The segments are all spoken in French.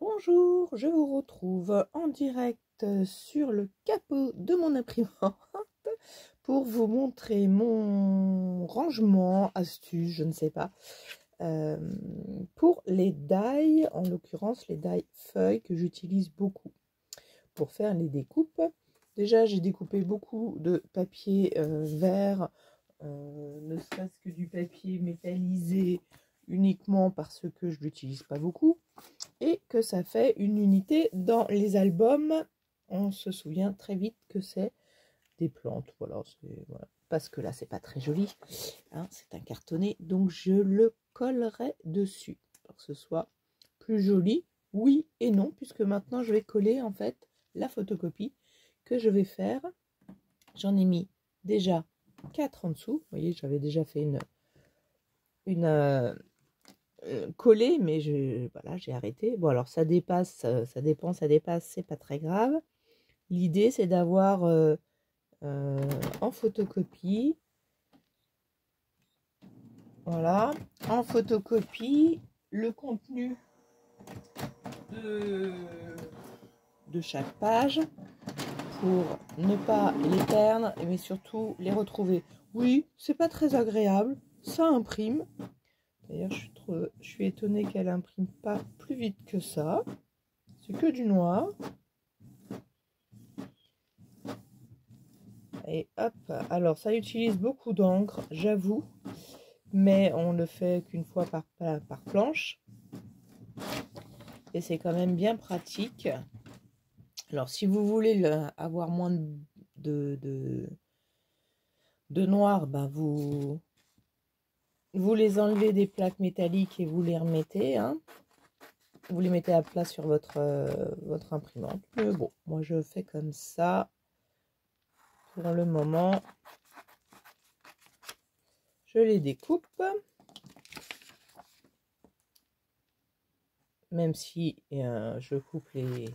Bonjour, je vous retrouve en direct sur le capot de mon imprimante pour vous montrer mon rangement, astuce, je ne sais pas, pour les die, en l'occurrence les die feuilles que j'utilise beaucoup pour faire les découpes. Déjà, j'ai découpé beaucoup de papier vert, ne serait-ce que du papier métallisé uniquement parce que je ne l'utilise pas beaucoup. Et que ça fait une unité dans les albums. On se souvient très vite que c'est des plantes. Voilà, parce que là, c'est pas très joli. Hein, c'est un cartonné, donc je le collerai dessus pour que ce soit plus joli. Oui et non, puisque maintenant, je vais coller en fait la photocopie que je vais faire. J'en ai mis déjà 4 en dessous. Vous voyez, j'avais déjà fait une collé, mais voilà, j'ai arrêté. Bon, alors ça dépasse, ça dépend, ça dépasse, c'est pas très grave. L'idée, c'est d'avoir en photocopie, voilà, en photocopie, le contenu de chaque page pour ne pas les perdre, mais surtout les retrouver. Oui, c'est pas très agréable, ça imprime. D'ailleurs, je suis étonnée qu'elle imprime pas plus vite que ça. C'est que du noir. Et hop, alors ça utilise beaucoup d'encre, j'avoue, mais on le fait qu'une fois par planche. Et c'est quand même bien pratique. Alors si vous voulez avoir moins de noir, ben vous les enlevez des plaques métalliques et vous les remettez. Hein. Vous les mettez à plat sur votre imprimante. Mais bon, moi je fais comme ça pour le moment. Je les découpe. Même si je coupe les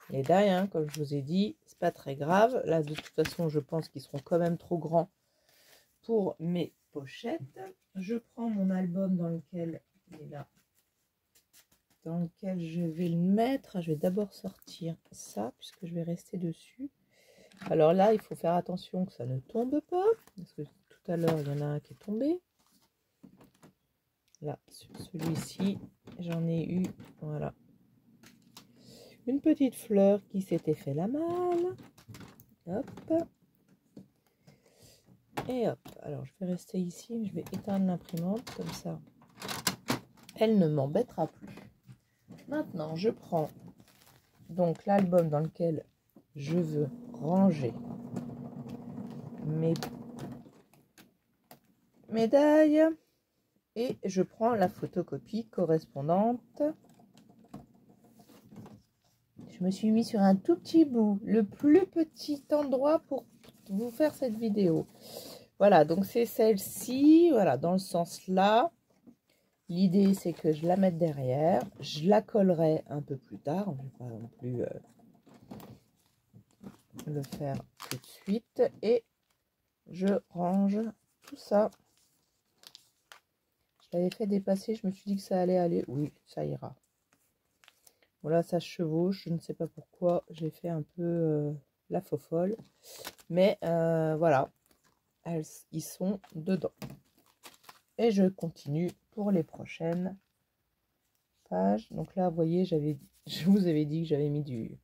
die, hein, comme je vous ai dit, c'est pas très grave. Là, de toute façon, je pense qu'ils seront quand même trop grands pour mes pochettes. Je prends mon album dans lequel il est là, dans lequel je vais le mettre. Je vais d'abord sortir ça, puisque je vais rester dessus. Alors là, il faut faire attention que ça ne tombe pas, parce que tout à l'heure, il y en a un qui est tombé. Là, sur celui-ci, j'en ai eu, voilà, une petite fleur qui s'était fait la malle. Hop. Et hop. Alors, je vais rester ici. Je vais éteindre l'imprimante. Comme ça, elle ne m'embêtera plus. Maintenant, je prends donc l'album dans lequel je veux ranger mes médailles. Et je prends la photocopie correspondante. Je me suis mis sur un tout petit bout, le plus petit endroit pour vous faire cette vidéo. Voilà, donc c'est celle-ci, voilà, dans le sens là. L'idée, c'est que je la mette derrière. Je la collerai un peu plus tard. Je ne vais pas non plus le faire tout de suite. Et je range tout ça. Je l'avais fait dépasser. Je me suis dit que ça allait aller. Oui, ça ira. Voilà, ça chevauche. Je ne sais pas pourquoi. J'ai fait un peu la faux folle. Mais voilà. Ils sont dedans. Et je continue pour les prochaines pages. Donc là, vous voyez, je vous avais dit que j'avais mis du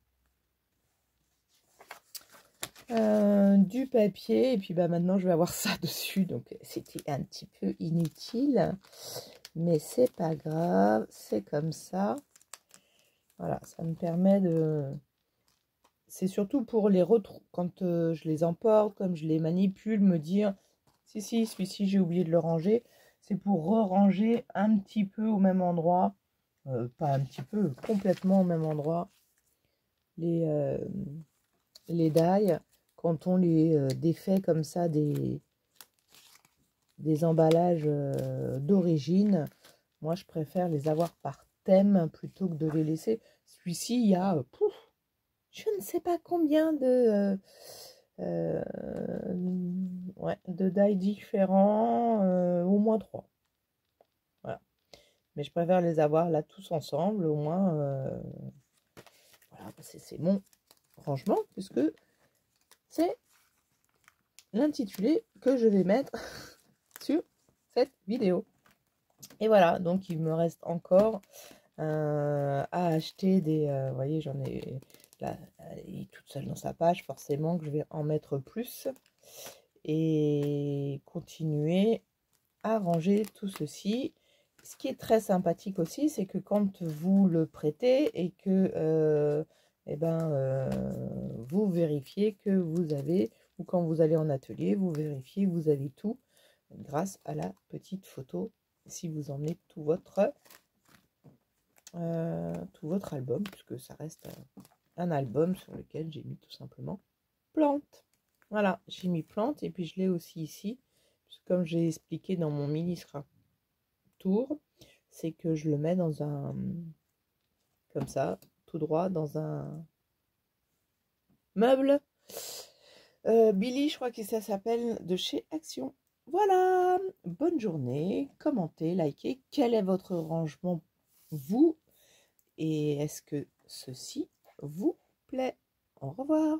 papier. Et puis bah, maintenant, je vais avoir ça dessus. Donc, c'était un petit peu inutile. Mais c'est pas grave. C'est comme ça. Voilà, ça me permet de... C'est surtout pour les retrouver. Quand je les emporte, comme je les manipule, me dire... Si, celui-ci, j'ai oublié de le ranger. C'est pour re-ranger un petit peu au même endroit. Pas un petit peu, complètement au même endroit. Les die, quand on les défait comme ça des emballages d'origine, moi je préfère les avoir par thème plutôt que de les laisser. Celui-ci, il y a, je ne sais pas combien ouais, de die différents, au moins 3. Voilà. Mais je préfère les avoir là tous ensemble, au moins, voilà, c'est mon rangement, puisque c'est l'intitulé que je vais mettre sur cette vidéo. Et voilà, donc il me reste encore à acheter des... vous voyez, j'en ai... Là, elle est toute seule dans sa page, forcément que je vais en mettre plus. Et continuer à ranger tout ceci. Ce qui est très sympathique aussi, c'est que quand vous le prêtez et que vous vérifiez que vous avez, ou quand vous allez en atelier, vous vérifiez que vous avez tout grâce à la petite photo si vous emmenez tout votre album, puisque ça reste un album sur lequel j'ai mis tout simplement plante. Voilà, j'ai mis plante et puis je l'ai aussi ici, comme j'ai expliqué dans mon ministre tour, c'est que je le mets dans un, comme ça, tout droit dans un meuble Billy, je crois que ça s'appelle, de chez Action. Voilà, bonne journée, commentez, likez, quel est votre rangement vous, et est-ce que ceci vous plaît? Au revoir.